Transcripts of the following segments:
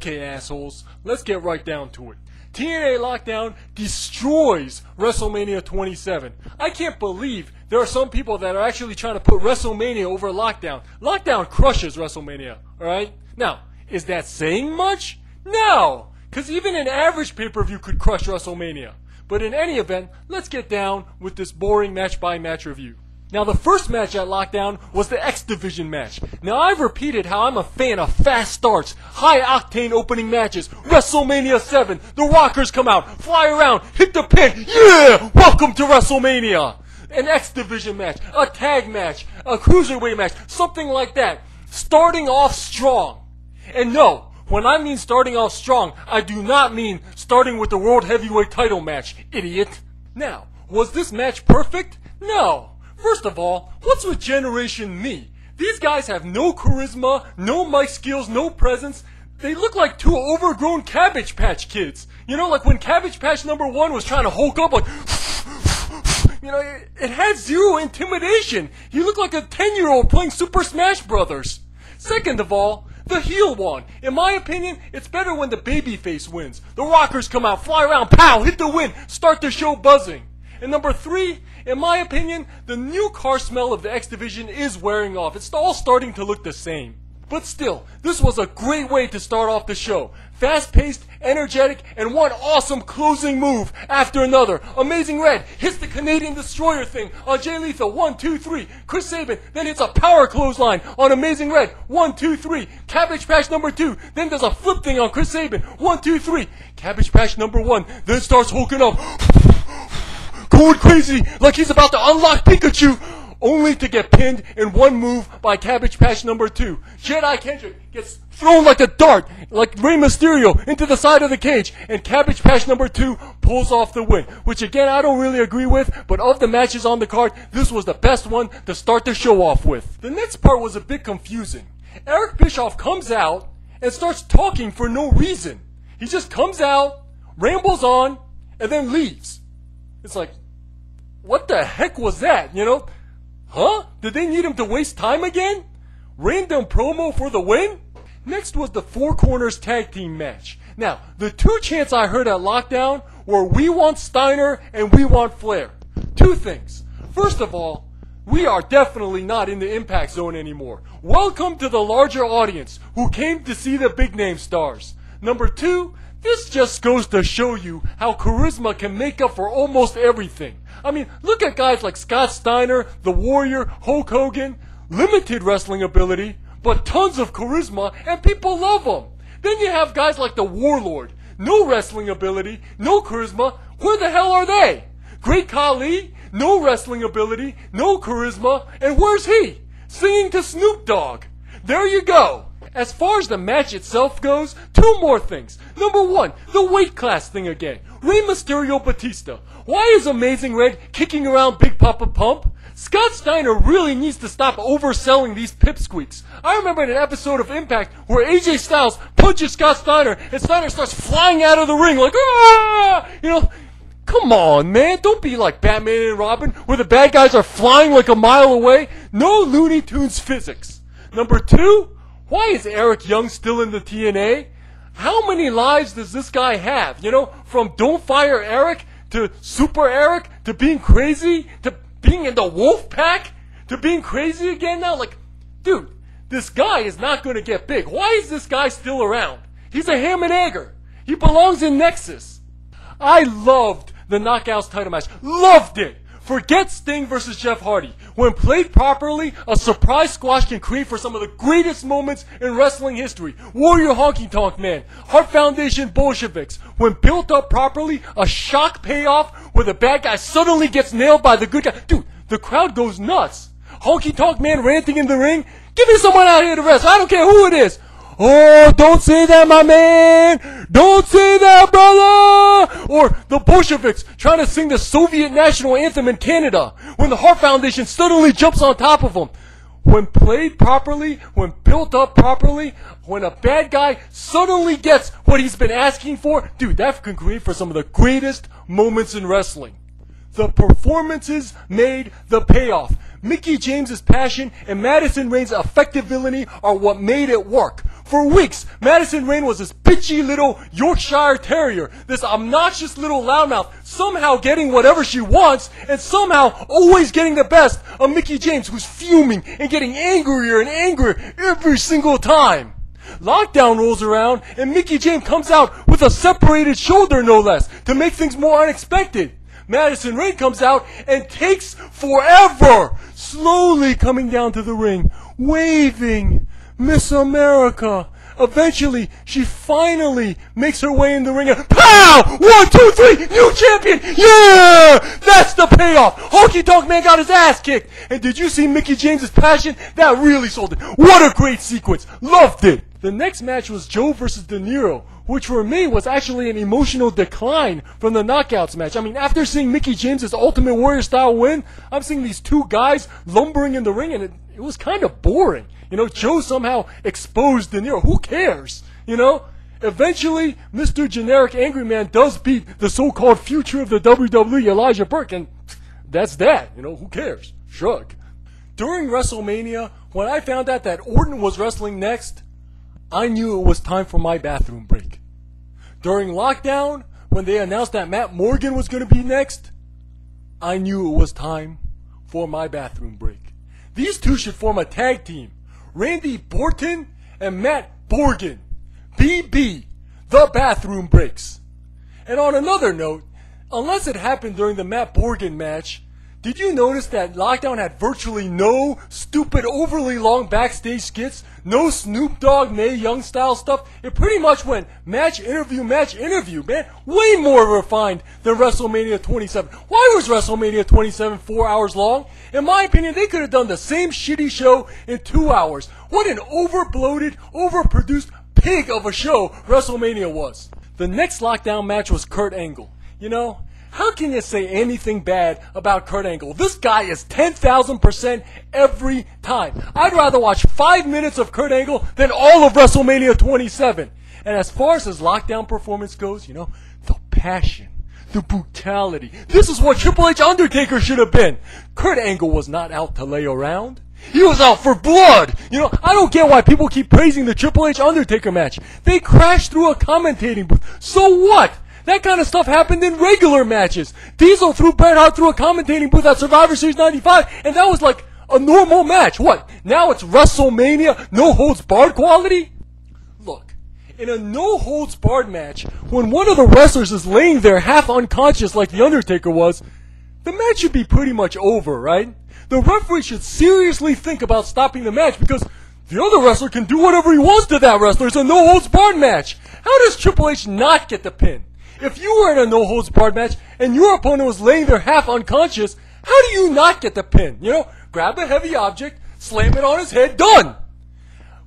Okay, assholes, let's get right down to it. TNA Lockdown destroys WrestleMania 27. I can't believe there are some people that are actually trying to put WrestleMania over Lockdown. Lockdown crushes WrestleMania, alright? Now, is that saying much? No! Because even an average pay-per-view could crush WrestleMania. But in any event, let's get down with this boring match-by-match review. Now, the first match at Lockdown was the X Division match. Now, I've repeated how I'm a fan of fast starts, high-octane opening matches. WrestleMania 7, the Rockers come out, fly around, hit the pin. Yeah! Welcome to WrestleMania! An X Division match, a tag match, a cruiserweight match, something like that. Starting off strong. And no, when I mean starting off strong, I do not mean starting with the World Heavyweight title match, idiot. Now, was this match perfect? No. First of all, what's with Generation Me? These guys have no charisma, no mic skills, no presence. They look like two overgrown Cabbage Patch Kids. You know, like when Cabbage Patch number 1 was trying to hulk up like... You know, it had zero intimidation. He looked like a 10-year-old playing Super Smash Brothers. Second of all, the heel won. In my opinion, it's better when the babyface wins. The Rockers come out, fly around, pow, hit the win, start the show buzzing. And number 3, in my opinion, the new car smell of the X Division is wearing off. It's all starting to look the same. But still, this was a great way to start off the show. Fast-paced, energetic, and one awesome closing move after another. Amazing Red hits the Canadian Destroyer thing on Jay Lethal. 1, 2, 3. Chris Sabin then hits a power clothesline on Amazing Red. 1, 2, 3. Cabbage Patch number 2 then does a flip thing on Chris Sabin. 1, 2, 3. Cabbage Patch number 1 then starts hulking up. Going crazy like he's about to unlock Pikachu, only to get pinned in one move by Cabbage Patch number 2. Jedi Kendrick gets thrown like a dart, like Rey Mysterio, into the side of the cage, and Cabbage Patch number 2 pulls off the win, which again I don't really agree with, but of the matches on the card, this was the best one to start the show off with. The next part was a bit confusing. Eric Bischoff comes out and starts talking for no reason. He just comes out, rambles on, and then leaves. It's like, what the heck was that, you know? Huh? Did they need him to waste time again? Random promo for the win? Next was the Four Corners Tag Team match. Now, the two chants I heard at Lockdown were "We want Steiner" and "We want Flair." Two things. First of all, we are definitely not in the Impact Zone anymore. Welcome to the larger audience who came to see the big name stars. Number 2, this just goes to show you how charisma can make up for almost everything. I mean, look at guys like Scott Steiner, The Warrior, Hulk Hogan. Limited wrestling ability, but tons of charisma, and people love them. Then you have guys like The Warlord. No wrestling ability, no charisma. Where the hell are they? Great Khali, no wrestling ability, no charisma, and where's he? Singing to Snoop Dogg. There you go. As far as the match itself goes, 2 more things. Number 1, the weight class thing again. Rey Mysterio Batista. Why is Amazing Red kicking around Big Papa Pump? Scott Steiner really needs to stop overselling these pipsqueaks. I remember in an episode of Impact where AJ Styles punches Scott Steiner and Steiner starts flying out of the ring like, ah! You know, come on, man. Don't be like Batman and Robin where the bad guys are flying like a mile away. No Looney Tunes physics. Number 2, why is Eric Young still in the TNA? How many lives does this guy have? You know, from Don't Fire Eric to Super Eric to being crazy to being in the Wolf Pack to being crazy again now? Like, dude, this guy is not going to get big. Why is this guy still around? He's a ham and egger. He belongs in Nexus. I loved the Knockouts title match. Loved it. Forget Sting versus Jeff Hardy. When played properly, a surprise squash can create for some of the greatest moments in wrestling history. Warrior Honky Tonk Man, Hart Foundation Bolsheviks. When built up properly, a shock payoff where the bad guy suddenly gets nailed by the good guy. Dude, the crowd goes nuts. Honky Tonk Man ranting in the ring. Give me someone out here to wrestle. I don't care who it is. Oh, don't say that, my man! Don't say that, brother! Or the Bolsheviks trying to sing the Soviet national anthem in Canada when the Hart Foundation suddenly jumps on top of them. When played properly, when built up properly, when a bad guy suddenly gets what he's been asking for, dude, that can create for some of the greatest moments in wrestling. The performances made the payoff. Mickie James' passion and Madison Rayne's effective villainy are what made it work. for weeks, Madison Rayne was this bitchy little Yorkshire Terrier, this obnoxious little loudmouth, somehow getting whatever she wants, and somehow always getting the best of Mickie James, who's fuming and getting angrier and angrier every single time. Lockdown rolls around, and Mickie James comes out with a separated shoulder, no less, to make things more unexpected. Madison Rayne comes out and takes forever, slowly coming down to the ring, waving Miss America. Eventually, she finally makes her way in the ring and pow! 1, 2, 3, new champion! Yeah! That's the payoff! Honky Tonk Man got his ass kicked! And did you see Mickie James' passion? That really sold it. What a great sequence! Loved it! The next match was Joe versus De Niro, which for me was actually an emotional decline from the Knockouts match. I mean, after seeing Mickie James' Ultimate Warrior style win, I'm seeing these two guys lumbering in the ring, and it was kind of boring. You know, Joe somehow exposed De Niro. Who cares? You know? Eventually, Mr. Generic Angry Man does beat the so-called future of the WWE, Elijah Burke, and that's that. You know, who cares? Shrug. During WrestleMania, when I found out that Orton was wrestling next, I knew it was time for my bathroom break. During lockdown, when they announced that Matt Morgan was going to be next, I knew it was time for my bathroom break. These two should form a tag team. Randy Borton and Matt Borgen. BB, the bathroom breaks. And on another note, unless it happened during the Matt Borgen match, did you notice that Lockdown had virtually no stupid, overly long backstage skits? No Snoop Dogg, Mae Young style stuff? It pretty much went match, interview, man. Way more refined than WrestleMania 27. Why was WrestleMania 27 4 hours long? In my opinion, they could have done the same shitty show in 2 hours. What an overbloated, overproduced pig of a show WrestleMania was. The next Lockdown match was Kurt Angle. You know, how can you say anything bad about Kurt Angle? This guy is 10,000% every time. I'd rather watch 5 minutes of Kurt Angle than all of WrestleMania 27. And as far as his Lockdown performance goes, you know, the passion, the brutality. This is what Triple H Undertaker should have been. Kurt Angle was not out to lay around. He was out for blood. You know, I don't get why people keep praising the Triple H Undertaker match. They crashed through a commentating booth. So what? That kind of stuff happened in regular matches. Diesel threw Bret Hart through a commentating booth at Survivor Series 95, and that was like a normal match. What? Now it's WrestleMania, no-holds-barred quality? Look, in a no-holds-barred match, when one of the wrestlers is laying there half unconscious like The Undertaker was, the match should be pretty much over, right? The referee should seriously think about stopping the match because the other wrestler can do whatever he wants to that wrestler. It's a no-holds-barred match. How does Triple H not get the pin? If you were in a no-holds-barred match and your opponent was laying there half unconscious, how do you not get the pin? You know, grab a heavy object, slam it on his head, done.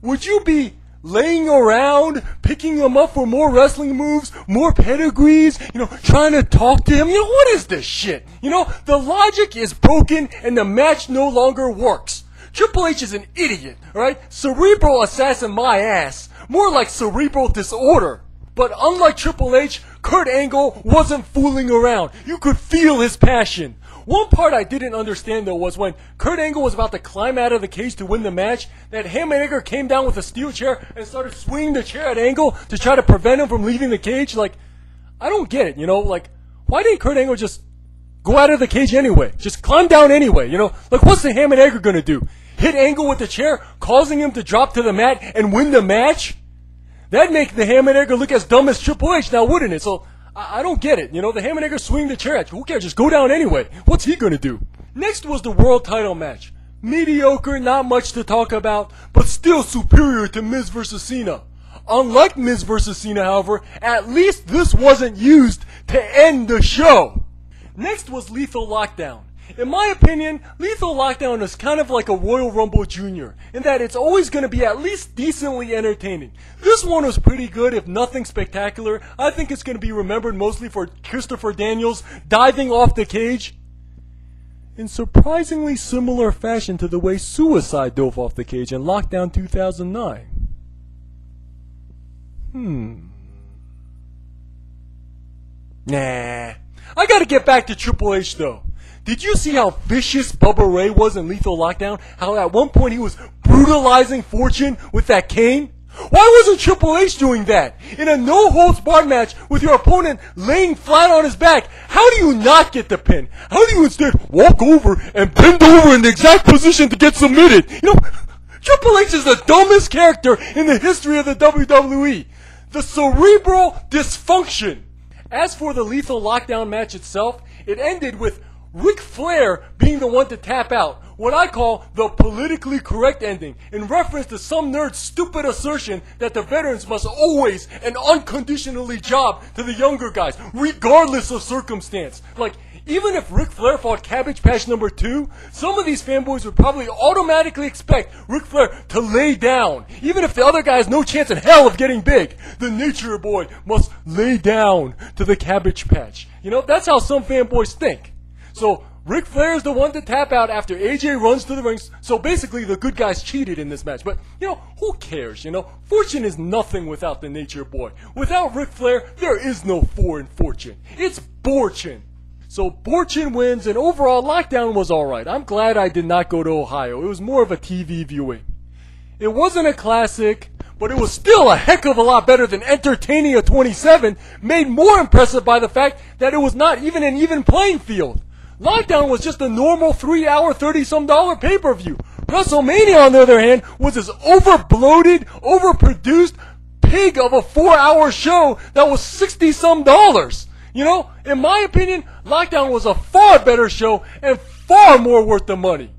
Would you be laying around, picking him up for more wrestling moves, more pedigrees, you know, trying to talk to him? You know, what is this shit? You know, the logic is broken and the match no longer works. Triple H is an idiot, alright? Cerebral assassin my ass. More like cerebral disorder. But unlike Triple H, Kurt Angle wasn't fooling around. You could feel his passion. One part I didn't understand though was when Kurt Angle was about to climb out of the cage to win the match, that Hammerhager came down with a steel chair and started swinging the chair at Angle to try to prevent him from leaving the cage. Like, I don't get it, you know? Like, why didn't Kurt Angle just go out of the cage anyway? Just climb down anyway, you know? Like, what's the Hammerhager gonna do? Hit Angle with the chair, causing him to drop to the mat and win the match? That'd make the Hammerhager look as dumb as Triple H now, wouldn't it? So, I don't get it. You know, the Hammerhager swinging the chair at you. Who cares? Just go down anyway. What's he gonna do? Next was the world title match. Mediocre, not much to talk about, but still superior to Miz vs. Cena. Unlike Miz vs. Cena, however, at least this wasn't used to end the show. Next was Lethal Lockdown. In my opinion, Lethal Lockdown is kind of like a Royal Rumble Jr. in that it's always going to be at least decently entertaining. This one was pretty good, if nothing spectacular. I think it's going to be remembered mostly for Christopher Daniels diving off the cage in surprisingly similar fashion to the way Suicide dove off the cage in Lockdown 2009. Nah. I gotta get back to Triple H though. Did you see how vicious Bubba Ray was in Lethal Lockdown? How at one point he was brutalizing Fortune with that cane? Why wasn't Triple H doing that? In a no-holds-barred match with your opponent laying flat on his back, how do you not get the pin? How do you instead walk over and bend over in the exact position to get submitted? You know, Triple H is the dumbest character in the history of the WWE. The cerebral dysfunction. As for the Lethal Lockdown match itself, it ended with Ric Flair being the one to tap out, what I call the politically correct ending, in reference to some nerd's stupid assertion that the veterans must always and unconditionally job to the younger guys, regardless of circumstance. Like, even if Ric Flair fought Cabbage Patch number 2, some of these fanboys would probably automatically expect Ric Flair to lay down. Even if the other guy has no chance in hell of getting big, the Nature Boy must lay down to the Cabbage Patch. You know, that's how some fanboys think. So, Ric Flair is the one to tap out after AJ runs to the ring. So basically, the good guys cheated in this match. But, you know, who cares, you know? Fortune is nothing without the Nature Boy. Without Ric Flair, there is no foreign fortune. It's Borchin. So Borchin wins, and overall, Lockdown was alright. I'm glad I did not go to Ohio. It was more of a TV viewing. It wasn't a classic, but it was still a heck of a lot better than Entertainia 27, made more impressive by the fact that it was not even an even playing field. Lockdown was just a normal 3-hour, $30-some pay-per-view. WrestleMania, on the other hand, was this over-bloated, overproduced pig of a 4-hour show that was $60-some. You know, in my opinion, Lockdown was a far better show and far more worth the money.